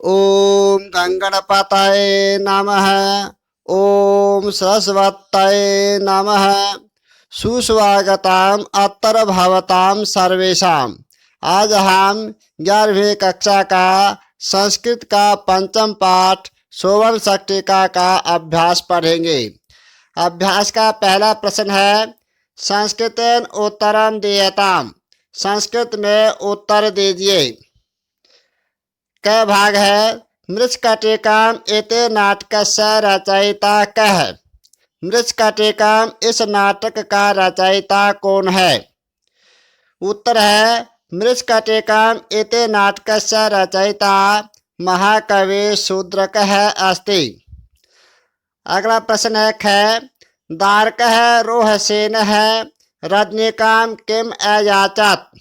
ओम गंगणपतये नमः। ओम सरस्वतये नमः। सुस्वागतम अत्र भवताम सर्वेषाम। आज हम 11वीं कक्षा का संस्कृत का पंचम पाठ सोवन सक्टिका का अभ्यास पढ़ेंगे। अभ्यास का पहला प्रश्न है संस्कृतेन उत्तरम दीयताम। संस्कृत में उत्तर दीजिए। क भाग है मृच्छकटिकम् एते नाटकस्य रचयिता कः। मृच्छकटिकम् इस नाटक का रचयिता कौन है। उत्तर है मृच्छकटिकम् एते नाटकस्य रचयिता महाकवि शूद्रकः अस्ति। अगला प्रश्न है ख दारकः रोहसेनः रजनीकां किम अयाचत।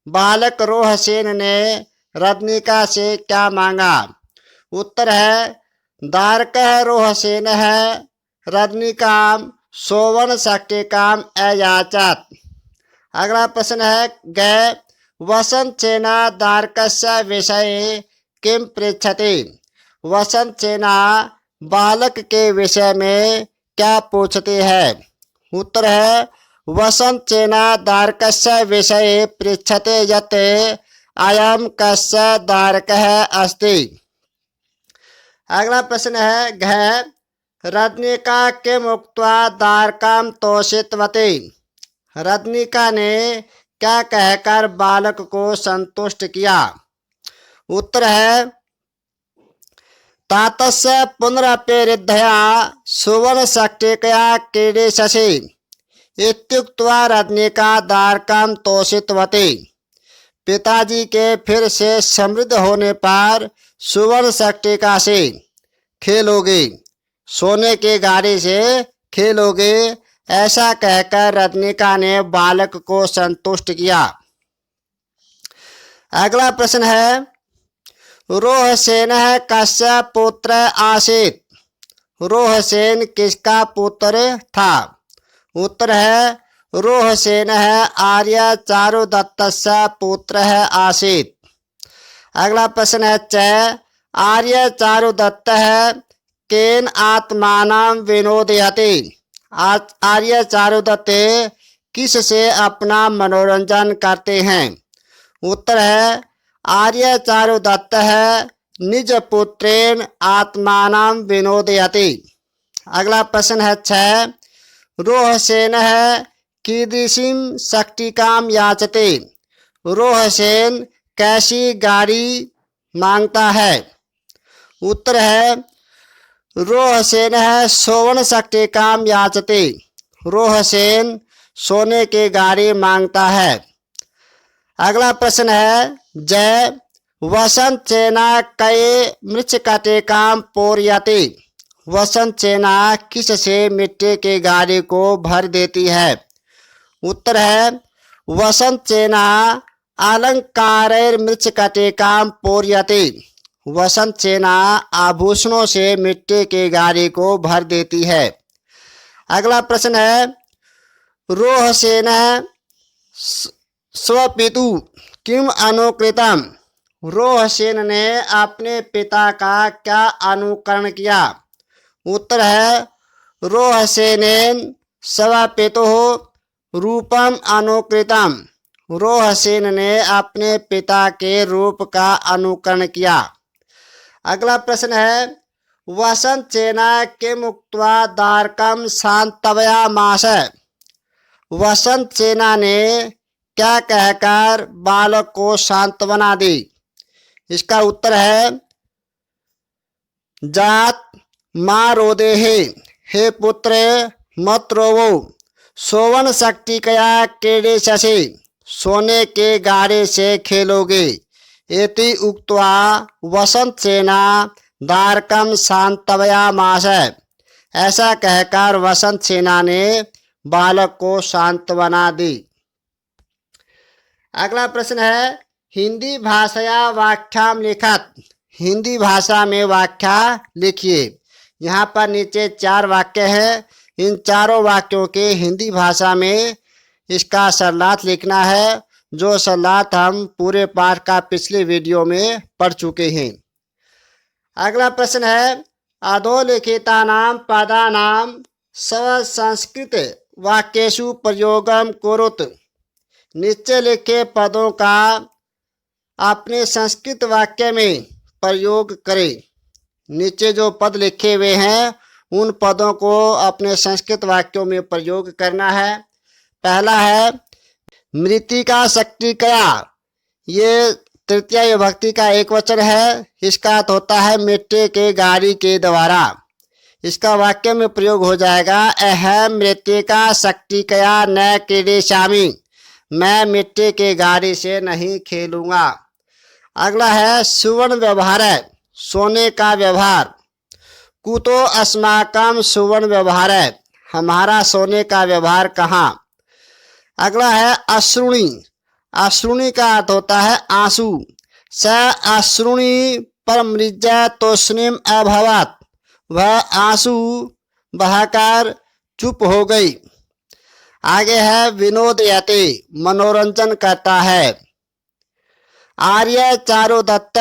बालक रोहसेन ने रजनीका से क्या मांगा। उत्तर है दारकः रोहसेनः रजनीकां सोवन सक्टिकाम् अयाचत। अगला प्रश्न है ग वसंत सेना दारकस्य विषये किम पृच्छति। वसंत सेना बालक के विषय में क्या पूछती है। उत्तर है वसंत सेना दारकस्य विषये पृच्छते यत् अयम कस्य दारकः अस्ति। अगला प्रश्न है घ रजनीका किम उक्त्वा दारकां तोषितवती। रजनीका ने क्या कहकर बालक को संतुष्ट किया। उत्तर है तातस्य पुनरप्यरिद्धया सुवर्ण सक्टिकया क्रीडिष्यसि इत्युक्त्वा रजनीका दारकां तोषितवती। पिताजी के फिर से समृद्ध होने पर सुवर्ण सक्टिका से खेलोगे, सोने की गाड़ी से खेलोगे, ऐसा कहकर रजनीका ने बालक को संतुष्ट किया। अगला प्रश्न है रोहसेनः कस्य पुत्र आसीत्। रोहसेन किसका पुत्र था। उत्तर है रोहसेनः आर्य चारुदत्तस्य पुत्रः आसीत्। अगला प्रश्न है च आर्य चारुदत्तः केन आत्मानं विनोदयति। आर्य चारुदत्त किस से अपना मनोरंजन करते हैं। उत्तर है आर्य चारुदत्तः निज पुत्रेण आत्मानं विनोदयति। अगला प्रश्न है छ रोहसेनः कीदृशीं सक्टिकां याचते। रोहसेन कैसी गाड़ी मांगता है। उत्तर है रोहसेनः सोवन सक्टिकां याचते। रोहसेन सोने की गाड़ी मांगता है। अगला प्रश्न है जय वसंत सेना कई मृच्छकटिकां पूरयति। वसंत सेना किस से मिट्टी की गाड़ी को भर देती है। उत्तर है वसंत सेना अलंकारैर मृच्छकटिकां पूरयति। वसंत सेना आभूषणों से मिट्टी की गाड़ी को भर देती है। अगला प्रश्न है रोहसेनः स्वपितु किम अनुकृतम्। रोहसेन ने अपने पिता का क्या अनुकरण किया। उत्तर है रोहसेनेन स्वपितुः रूपम अनुकृतम। रोहसेन ने अपने पिता के रूप का अनुकरण किया। अगला प्रश्न है वसंत सेना किम उक्त्वा दारकं शान्तयामास। वसंत सेना ने क्या कहकर बालक को सांत्वना दी। इसका उत्तर है जात मां रोदेहि। हे पुत्र मत रोवो, सोवन सक्टिकया क्रीडिष्यसि, सोने के गाड़ी से खेलोगे। एति उक्त्वा वसंत सेना दारकं शान्तयामास। ऐसा कहकर वसंत सेना ने बालक को सांत्वना दी। अगला प्रश्न है हिंदी भाषया व्याख्याम लिखत। हिंदी भाषा में व्याख्या लिखिए। यहाँ पर नीचे 4 वाक्य हैं। इन चारों वाक्यों के हिंदी भाषा में इसका सरलार्थ लिखना है, जो सरलार्थ हम पूरे पाठ का पिछले वीडियो में पढ़ चुके हैं। अगला प्रश्न है अधोलिखितानां पदानां संस्कृत वाक्येषु प्रयोगम कुरुत। नीचे लिखे पदों का अपने संस्कृत वाक्य में प्रयोग करें। नीचे जो पद लिखे हुए हैं उन पदों को अपने संस्कृत वाक्यों में प्रयोग करना है। पहला है मृत्तिका शक्तिकया, ये तृतीया विभक्ति का एक वचन है। इसका अर्थ होता है मिट्टी के गाड़ी के द्वारा। इसका वाक्य में प्रयोग हो जाएगा अहम मृत्तिका शक्तिकया न क्रीडिष्यामि, मैं मिट्टी के गाड़ी से नहीं खेलूंगा। अगला है सुवर्ण व्यवहार, सोने का व्यवहार। कुतो अस्माकं सुवर्ण व्यवहार, हमारा सोने का व्यवहार कहाँ। अगला है अश्रुणी, अश्रुणी का अर्थ होता है आंसू। स अश्रुणी परमृज्य तोष्णीम अभवत्, वह आंसू बहाकर चुप हो गई। आगे है विनोदयते, मनोरंजन करता है। आर्य चारुदत्त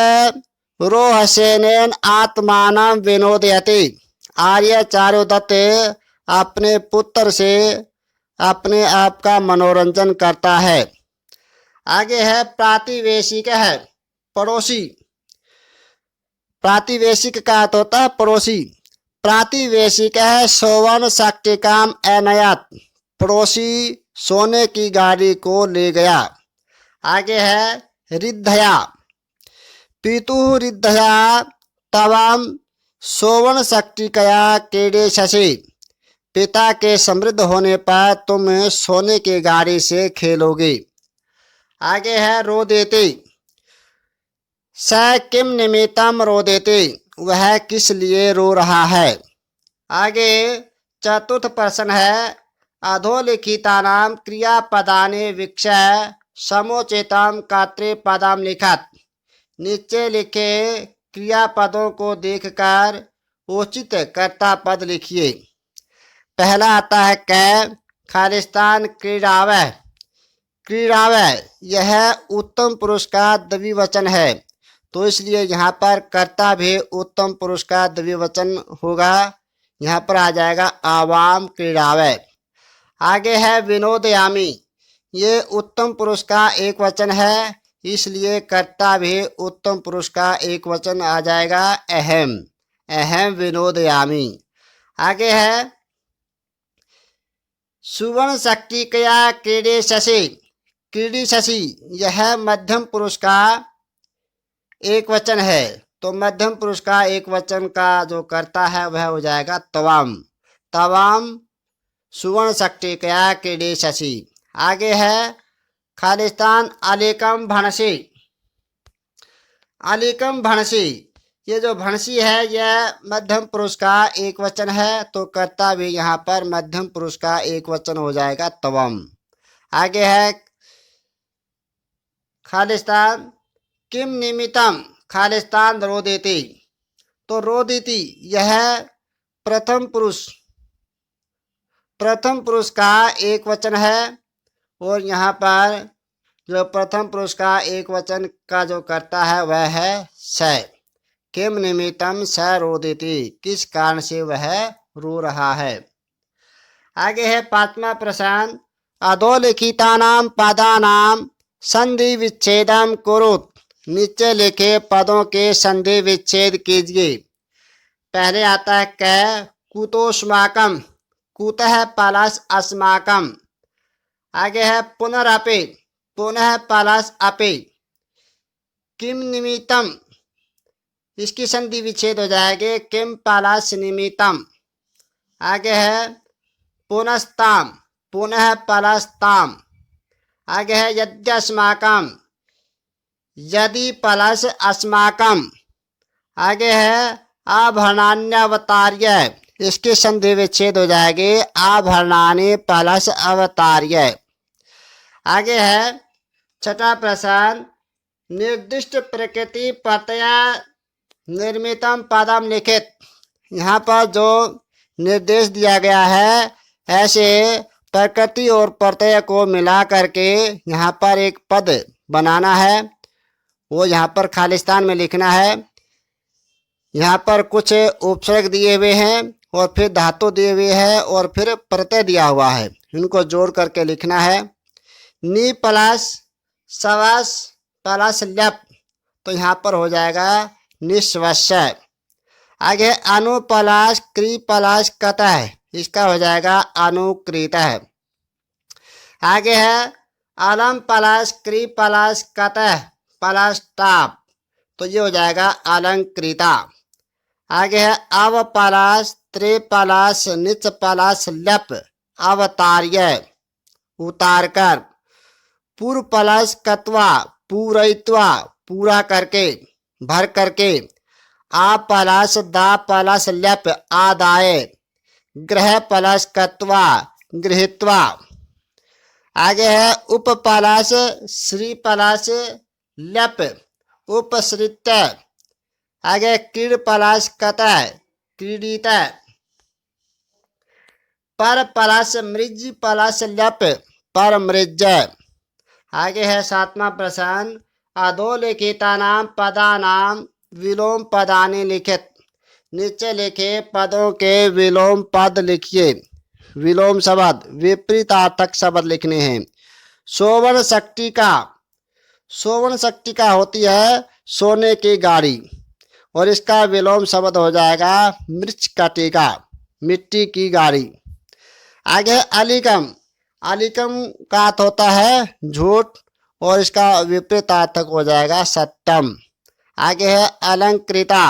रोहसेनेन आत्मानं विनोदयते, आर्य चारुदत्त अपने पुत्र से अपने आप का मनोरंजन करता है। आगे है प्रातिवेशिक है, पड़ोसी। प्रातिवेशिक का अर्थ होता है पड़ोसी। प्रातिवेशिक है सोवन शक्तिकाम अनयत, पड़ोसी सोने की गाड़ी को ले गया। आगे है रिद्धया, पितुः रिद्धया तवाम सोवन शक्तिकया क्रीडिष्यसि, पिता के समृद्ध होने पर तुम सोने की गाड़ी से खेलोगे। आगे है रोदेते, स किम निमित्तं रोदेते, वह किस लिए रो रहा है। आगे चतुर्थ प्रश्न है अधोलिखितानां क्रियापदानि वीक्ष्य समुचितं कर्तृपदं लिखत। नीचे लिखे क्रियापदों को देखकर उचित कर्ता पद लिखिए। पहला आता है कै, खालिस्तान क्रीडावः, क्रीडावः यह उत्तम पुरुष का द्विवचन है, तो इसलिए यहाँ पर कर्ता भी उत्तम पुरुष का द्विवचन होगा। यहाँ पर आ जाएगा आवाम क्रीडावः। आगे है विनोदयामि, ये उत्तम पुरुष का एक वचन है, इसलिए कर्ता भी उत्तम पुरुष का एक वचन आ जाएगा अहम, अहम विनोदयामि। आगे है सुवर्ण शक्तिकया क्रीडिष्यसि, क्रीडिष्यसि यह मध्यम पुरुष का एक वचन है, तो मध्यम पुरुष का एक वचन का जो कर्ता है वह हो जाएगा तवाम, तवाम सुवर्ण शक्तिकया क्रीडिष्यसि। आगे है खालिस्तान अलीकम भणसि, अलीकम भणसि ये जो भणसी है यह मध्यम पुरुष का एक वचन है, तो कर्ता भी यहाँ पर मध्यम पुरुष का एक वचन हो जाएगा तवम। आगे है खालिस्तान किम निमित्तं, खालिस्तान रोदिति, तो रोदिति यह प्रथम पुरुष का एक वचन है, और यहाँ पर जो प्रथम पुरुष का एक वचन का जो करता है वह है स। किम निमित्तं स रोदिति, किस कारण से वह रो रहा है। आगे है पांचवा प्रश्न अधोलिखितानां पदानां संधि विच्छेदम कुरुत। नीचे लिखे पदों के संधि विच्छेद कीजिए। पहले आता है क कुतोस्माकम, कुतः प्लस अस्माकम। आगे है पुनरअपि, पुनः प्लस अपि। किम निमित्तम, इसकी संधि विच्छेद हो जाएगी किम प्लस निमित्तम। आगे है पुनस्ताम, पुनः प्लस ताम। आगे है यद्यस्माकम, यदि प्लस अस्माकम। आगे है आभरणान्यवतार्य, इसकी संधि विच्छेद हो जाएगी आभरणानि प्लस अवतार्य। आगे है छठा प्रश्न निर्दिष्ट प्रकृति प्रत्यय निर्मितम पदम लिखित। यहाँ पर जो निर्देश दिया गया है ऐसे प्रकृति और प्रत्यय को मिला करके यहाँ पर एक पद बनाना है, वो यहाँ पर खालिस्तान में लिखना है। यहाँ पर कुछ उपसर्ग दिए हुए हैं और फिर धातु दिए हुए हैं और फिर प्रत्यय दिया हुआ है, इनको जोड़ करके लिखना है। नी प्लस सवस प्लस ल्यप, तो यहाँ पर हो जाएगा निश्वस्य। आगे अनु प्लस क्री प्लस कतः, इसका हो जाएगा अनुकृतः। आगे है अलम प्लस क्री प्लस कतः प्लस टाप, तो ये हो जाएगा अलंकृता। आगे है अव प्लस त्रि प्लस निच प्लस लप अवतार्य, उतार कर। पूर्व प्लस कत्वा पूरयित्वा, पूरा करके भर करके। आ प्लस दा प्लस लप आदाय, ग्रह प्लस कत्वा गृहीत्वा। आगे है उप प्लस श्री प्लस लप उपसृत। आगे क्रीड प्लस कतः क्रीडित। पर प्लस मृज प्लस लप पर मृज। आगे है 7वां प्रश्न, अधोलिखितानां पदानां विलोम पदानि लिखित। नीचे लिखे पदों के विलोम पद लिखिए। विलोम शब्द विपरीतार्थक शब्द लिखने हैं। सोवर्ण शक्तिका, सोवर्ण शक्तिका होती है सोने की गाड़ी, और इसका विलोम शब्द हो जाएगा मृच्छकटिका, मिट्टी की गाड़ी। आगे अलिकम, अलिकम का अर्थ होता है झूठ, और इसका विपरीतार्थक हो जाएगा सत्यम। आगे है अलंकृता,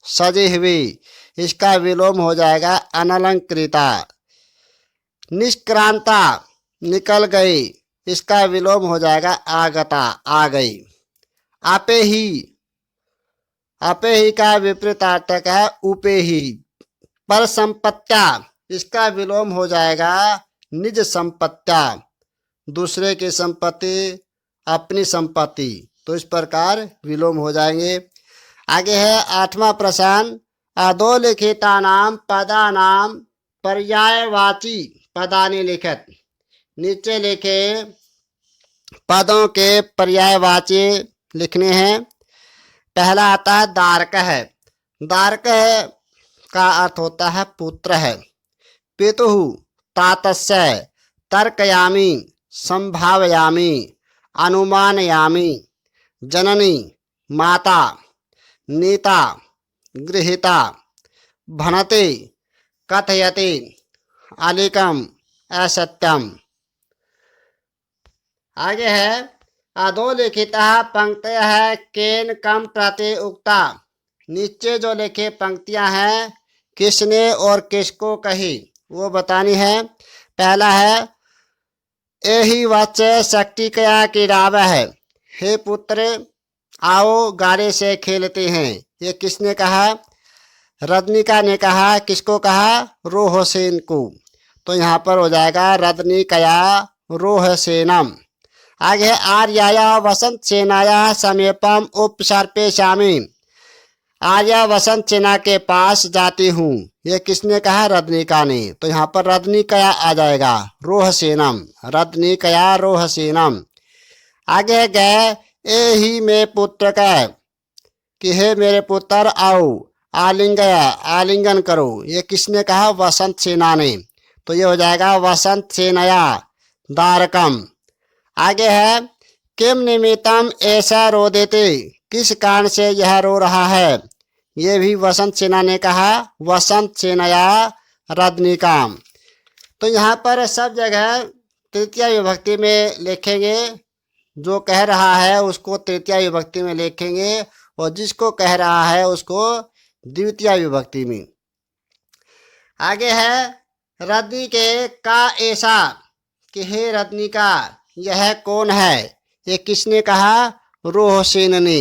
सजी हुई, इसका विलोम हो जाएगा अनलंकृता। निष्क्रांता, निकल गई, इसका विलोम हो जाएगा आगता, आ गई। आपे ही, आपे ही का विपरीतार्थक है उपे ही। पर संपत्त्या, इसका विलोम हो जाएगा निज संपत्त्या, दूसरे की संपत्ति अपनी संपत्ति, तो इस प्रकार विलोम हो जाएंगे। आगे है 8वां प्रश्न, अधोलिखितानां पदानां पर्यायवाची पदानि लिखित। नीचे लिखे पदों के पर्यायवाची लिखने हैं। पहला आता है दारक है। दारक का अर्थ होता है पुत्र है। पितुः तातस्य, तर्कयामि संभावयामि अनुमानयामि। जननी माता, नीता गृहीता, भणति कथयति, अलिकम असत्यम। आगे है अधोलिखितः पंक्तयः केन कम प्रति उक्ता। नीचे जो लिखे पंक्तियां हैं किसने और किसको कही वो बतानी है। पहला है एहि वच शक्ति कया की राव है, हे पुत्र आओ गाड़े से खेलते हैं। ये किसने कहा? रदनिका ने कहा। किसको कहा? रोहसेन को। तो यहाँ पर हो जाएगा रदनिकया रोहसेनम। आगे है आर्याया वसंत सेनाया समीपम उपसर्पेशामि। आर्या वसंत सेना के पास जाती हूँ। ये किसने कहा? रदनिका ने। तो यहाँ पर रदनिकया आ जाएगा रोहसेनम, रदनिकया रोहसेनम। आगे गए ए ही में पुत्र का कि हे मेरे पुत्र आओ आलिंगया, आलिंगन करो। ये किसने कहा? वसंत सेना ने। तो ये हो जाएगा वसंत सेनया दारकम। आगे है किम निमित्तम ऐसा रो देते, किस कारण से यह रो रहा है। ये भी वसंत सेना ने कहा, वसंत सेनया रदनिकाम। तो यहाँ पर सब जगह तृतीया विभक्ति में लिखेंगे। जो कह रहा है उसको तृतीया विभक्ति में लिखेंगे और जिसको कह रहा है उसको द्वितीया विभक्ति में। आगे है रदनी के का ऐसा कि हे रदनिका यह कौन है। ये किसने कहा? रोहसेन ने।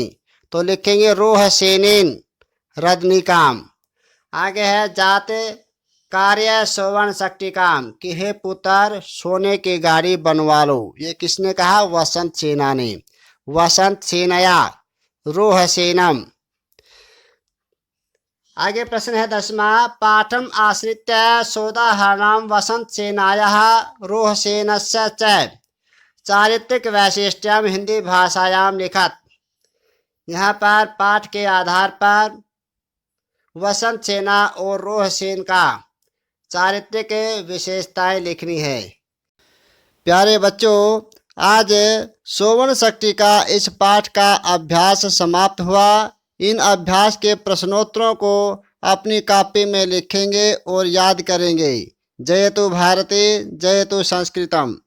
तो लिखेंगे रोहसेनिन रदनिकाम। आगे है जाते कार्य सोवर्ण शक्तिकाम कि हे पुत्र सोने की गाड़ी बनवा लो। ये किसने कहा? वसंत सेना ने। वसंत सेनया रोहसेनम। आगे प्रश्न है 10वां, पाठम आश्रित्य सोदाहरणं वसंत सेनायाः रोहसेनस्य च चारित्रिक वैशिष्ट्यम हिंदी भाषायाम लिखत। यहाँ पर पाठ के आधार पर वसंत सेना और रोह सेन का चारित्रिक विशेषताएं लिखनी है। प्यारे बच्चों, आज सोवन शक्ति का इस पाठ का अभ्यास समाप्त हुआ। इन अभ्यास के प्रश्नोत्तरों को अपनी कॉपी में लिखेंगे और याद करेंगे। जयतु भारती, जयतु संस्कृतम।